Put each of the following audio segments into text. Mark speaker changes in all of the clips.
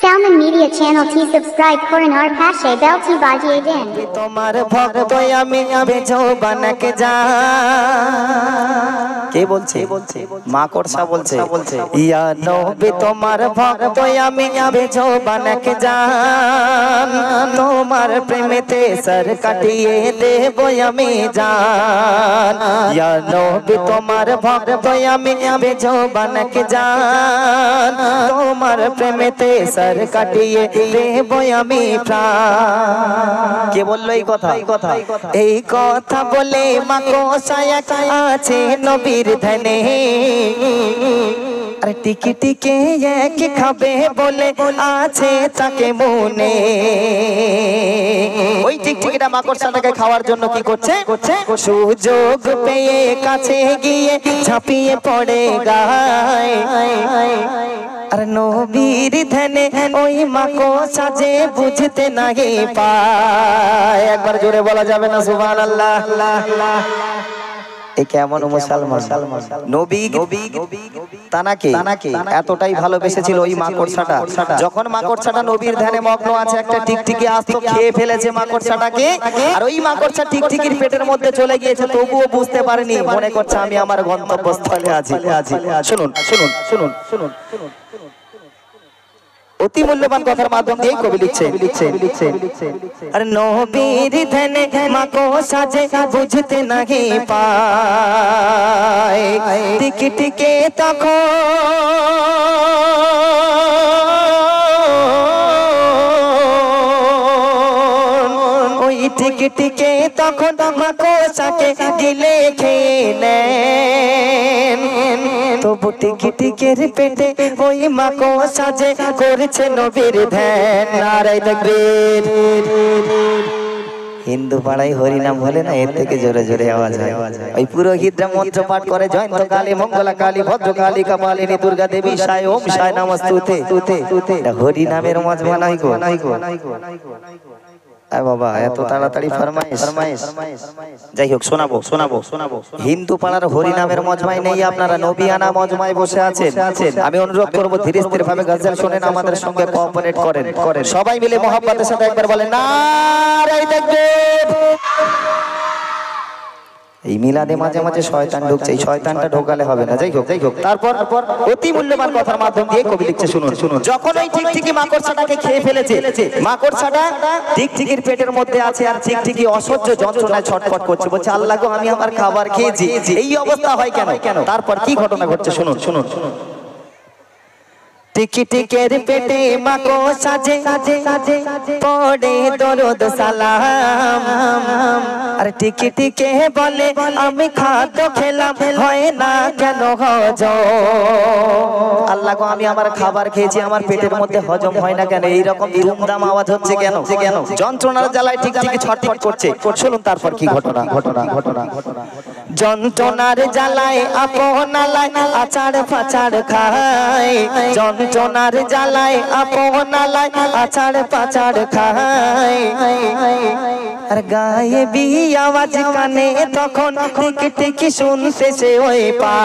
Speaker 1: Salman Media Channel T subscribe করেন আর পাশে বেলটি বাজিয়ে দেন।
Speaker 2: তোমার ভক্ত আমি বেজো বানাকে যা কে বলছে মা করসা বলছে ইয়া নবী তোমার ভক্ত আমি বেজো বানাকে যা তোমার প্রেমেতে সর কাটিয়ে দেব আমি জান ইয়া নবী তোমার ভক্ত আমি বেজো বানাকে যা তোমার প্রেমেতে সর কাটিয়ে দেব আমি প্রাণ। কে বললো এই কথা? এই কথা বলে মা কোসায় আছে নবীর ধ্যানে আরে টিকে টিকে এক খাবে বলে আছে তাকে মনে। ওই টিকটিকিটা মাকড়সাটাকে খাওয়ার জন্য কি করছে? সুযোগ পেয়ে কাছে গিয়ে ঝাঁপিয়ে পড়ে গায় আর নবীর ধ্যানে ওই মাকড়সা যে বুঝতে নাহি পায়। একবার জোরে বলা যাবে না সুবহানাল্লাহ? এ কেমন মুসলমান নবী তানাকে এতটাই ভালোবেসেছিল ওই মাকড়সাটা। যখন মাকড়সাটা নবীর ধ্যানে মগ্ন আছে একটা টিকটিকি আসতো খেয়ে ফেলেছে মাকড়সাটাকে আর ওই মাকড়সা টিকটিকির পেটের মধ্যে চলে গিয়েছে তবুও বুঝতে পারেনি, মনে করছে আমি আমার গন্তব্যস্থলে আছি। শুনুন শুনুন শুনুন শুনুন অতি মূল্যবান কথার মাধ্যম দিয়ে কবি লিখছে আরে নবীর ধ্যানে মাকড়সা যে বুঝতে নাহি পায় টিকে টিকে তখন ওই টিকে টিকে তখন মাকড়সাকে গিলে খেয়ে নেন তবু টিকে টিকের পেটে ওই মাকড়সা যে করেছে নবীর ধ্যান। নারায়ে তাকবীর। হিন্দু পাড়ায় হরিনাম হলে না এর থেকে জোরে জোরে আওয়াজ হয়। ওই পুরোহিতরা মন্ত্র পাঠ করে জয়ন্ত কালী মঙ্গলা কালী ভদ্র কালী কপালিনী দুর্গা দেবী সায় ওম সায় নমস্তুতে। হরিনামের মজমা নাই গো। বাবা এত তাড়াতাড়ি ফরমাইশ। যাই হোক শোনাবো। হিন্দু পাড়ার হরিনামের মজমায় নেই, আপনারা নবিয়ানা মজমায় বসে আছেন। আমি অনুরোধ করবো ধীরে স্থির ভাবে গজল শোনেন, আমাদের সঙ্গে কোঅপারেট করেন। সবাই মিলে মহব্বতের সাথে একবার বলেন নারায়ে তাকবীর। এই মিলাদে মাঝে মাঝে শয়তান ঢুকছে, এই শয়তানটা ঢোকালে হবে না। যাই হোক তারপর অতি মূল্যবান কথার মাধ্যম দিয়ে কবি লিখছে শুনুন। যখন ওই টিকটিকি মাকড়সাটাকে খেয়ে ফেলেছে, মাকড়সাটা টিকটিকির পেটের মধ্যে আছে আর টিকটিকি অসহ্য যন্ত্রণায় ছটফট করছে, বলছে আল্লাহ গো আমি আমার খাবার খেয়েছি, এই অবস্থা হয় কেন? তারপর কি ঘটনা ঘটছে শুনুন। টিকটিকের পেটে মাকড়সা যে পড়ে দরুদ সালাম আরে টিকটিকে বলে আমি খাদ্য খেলাম হয় না কেন হজম। আল্লাহ গো আমি আমার খাবার খেয়েছি আমার পেটের মধ্যে হজম হয় না কেন? এইরকম ধুমধাম আওয়াজ হচ্ছে কেন? যন্ত্রণার জ্বালায় টিকটিকি ছটফট করছে। শুনুন তারপর কি ঘটনা। যন্ত্রণার জ্বালায় আপনালায় আচার পাচার খায়, যন্ত্রণার জ্বালায় আপনালায় আচার পাচার খায় আর গায়ে বি আওয়াজ কানে তখন টিকটিকি শুনতে সে ওই পা।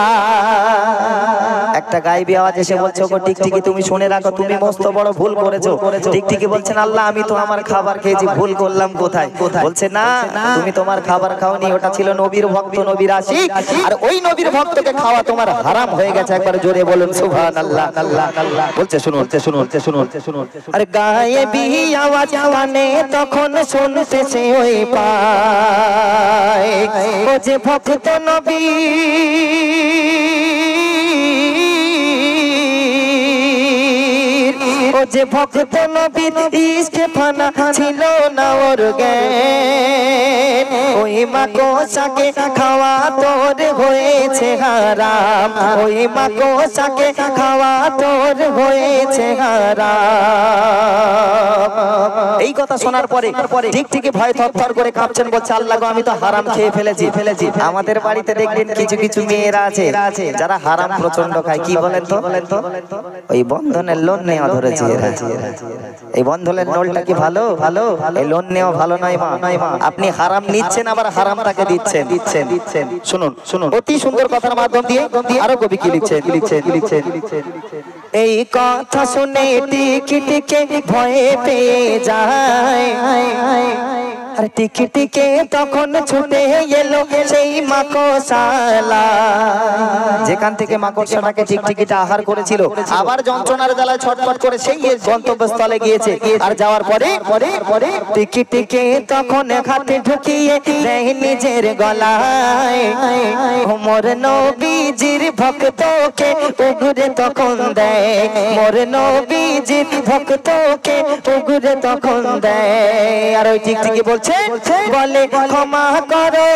Speaker 2: একটা গায়েবী আওয়াজ এসে বলছে ওগো টিকটিকি তুমি শুনে রাখো তুমি মস্ত বড় ভুল করেছো। টিকটিকি বলছেন আল্লাহ আমি তো আমার খাবার খেয়েছি, ভুল করলাম কোথায়? বলছে না তুমি তোমার খাবার খাওনি, ওটা ছিল নবীর ভক্ত নবীর আশিক আর ওই নবীর ভক্তকে খাওয়া তোমার হারাম হয়ে গেছে। একবার জোরে বলুন সুবহানাল্লাহ। বলছে শুনুন আর গায়েবী আওয়াজ কানে তখন শুনতে সে ওই পায় ও যে ভক্ত নবী ও যে ভক্ত নবীর ইশকে ফানা ছিল না ওর জ্ঞান ওই মাকড়সাকে খাওয়া তোর হয়েছে হারাম, ওই মাকড়সাকে খাওয়া তোর হয়েছে হারাম। এই কথা শোনার পরে টিকটিকি ভয় থরথর করে কাঁপছেন, বলছে আল্লাহ গো আমি তো হারাম খেয়ে ফেলেছি। আমাদের বাড়িতে দেখবেন কিছু মেয়েরা আছে যারা হারাম প্রচন্ড খায়। কি বলেন তো? ওই বন্ধনের লোন নেওয়া ধরেছে, এই বন্ধনের লোনটা কি ভালো? ভালো। এই লোন নেওয়া ভালো নয় মা। আপনি হারাম নিচ্ছেন আবার হারামটাকে দিচ্ছেন। শুনুন শুনুন, অতি সুন্দর কথার মাধ্যম দিয়ে আরো কবি কি লিখছেন। এই কথা শুনে টিকিটিকে ভয়ে পেয়ে যায়, আর টিকিটিকে তখন ছুটে এলো সেই মাকড়সালা, যেখান থেকে মাকড়সাটাকে টিকটিকিটা আহার করেছিল, আবার যন্ত্রণার জ্বালায় ছটফট করে সেই গন্তব্যস্থলে গিয়েছে। আর যাওয়ার পরে টিকিটিকে তখন হাতে ঢুকিয়ে দেয় নিজের গলায়, মোর নবীজির ভক্তকে উগুরে তখন দেয়, মোর নবীজির ভক্তকে উগুরে তখন দেয়। আর ওই টিকটিকি বলছে, বলে ক্ষমা করো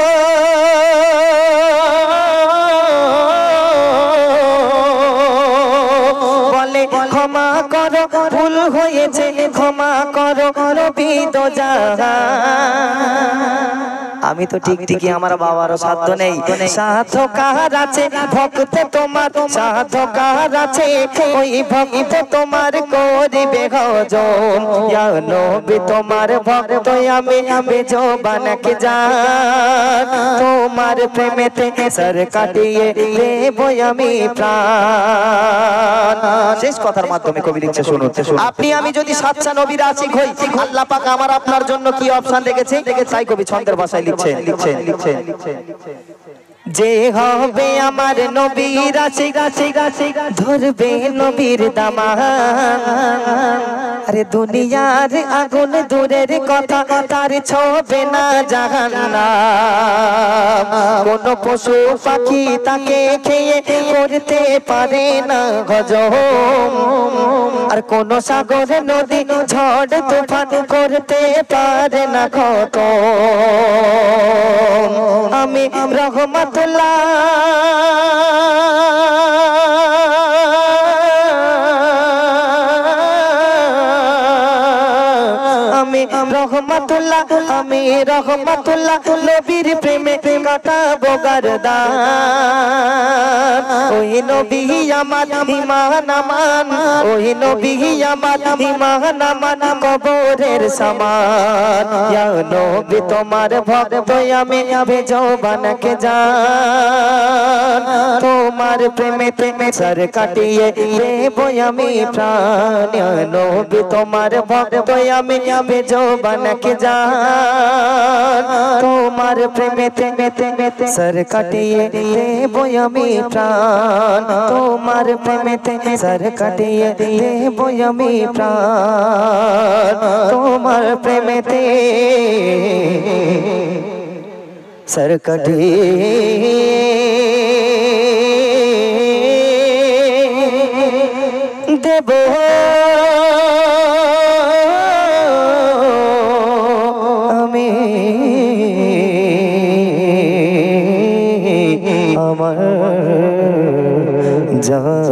Speaker 2: বলে ক্ষমা করো, ভুল হয়েছে ক্ষমা করো নবী তো জাহান। আমি তো টিকটিকি, আমার বাবারও সাধ্য নেই। সাধ্য কার আছে ভক্ত তোমার, সাধ্য কার আছে ওই ভক্ত তোমার করিবে ভজন। ইয়া নবী তোমার ভক্ত আমি বেজবানকে জান, তোমার প্রেমেতে সর কাটিয়ে দেব আমি প্রাণ। শেষ কথার মাধ্যমে কবি লিখছে, শুনুন। আপনি আমি যদি সাচ্চা নবীর আশিক হই, আল্লাহ পাক আমার আপনার জন্য কি অপশন রেখেছে, তাই কবি ছন্দের ভাষায় লিখছে। যে হবে আমার নবীর আশিক, ধরবে নবীর দামান, আরে দুনিয়ার আগুন দূরের কথা, তার ছোবে না জাহান্নাম। কোন পশু পাখি তাকে খেয়ে করতে পারে না হজম, আর কোন সাগর নদী ঝড় তুফান করতে পারে না খতম। আমি রহমতুল্লাহ আমি রহমতুল্লাহ নবীর প্রেমে কাটাবো গরদান। ওই নবী আমার ঈমান আমান, ওই নবী আমার ঈমান আমান, কবরের সমান। ইয়া নবী তোমার ভক্ত আমি বেজবানকে জান, তোমার প্রেমে সর কাটিয়ে দেব আমি প্রাণ। ইয়া নবী তোমার ভক্ত আমি বেজবানকে জান, তোমার প্রেমেতে সর কাটিয়ে দেব আমি প্রাণ, তোমার প্রেমেতে সর কাটিয়ে দেব আমি প্রাণ, তোমার প্রেমেতে সর কাটিয়ে দেব আমি আমার জান।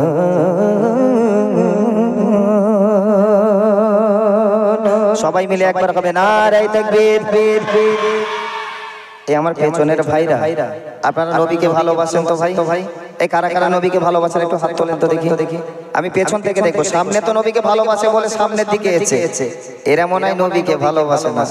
Speaker 2: সবাই মিলে একবার হবে নারায়ে তাকবীর। এই আমার পেছনের ভাইরা, আপনারা নবীকে ভালোবাসেন তো ভাই? এই কারা কারা নবীকে ভালোবাসেন একটু হাত তোলেন তো দেখি। আমি পেছন থেকে দেখবো, সামনে তো নবীকে ভালোবাসে বলে সামনের দিকে এসেছে, এরা মনে হয় নবীকে ভালোবাসে না।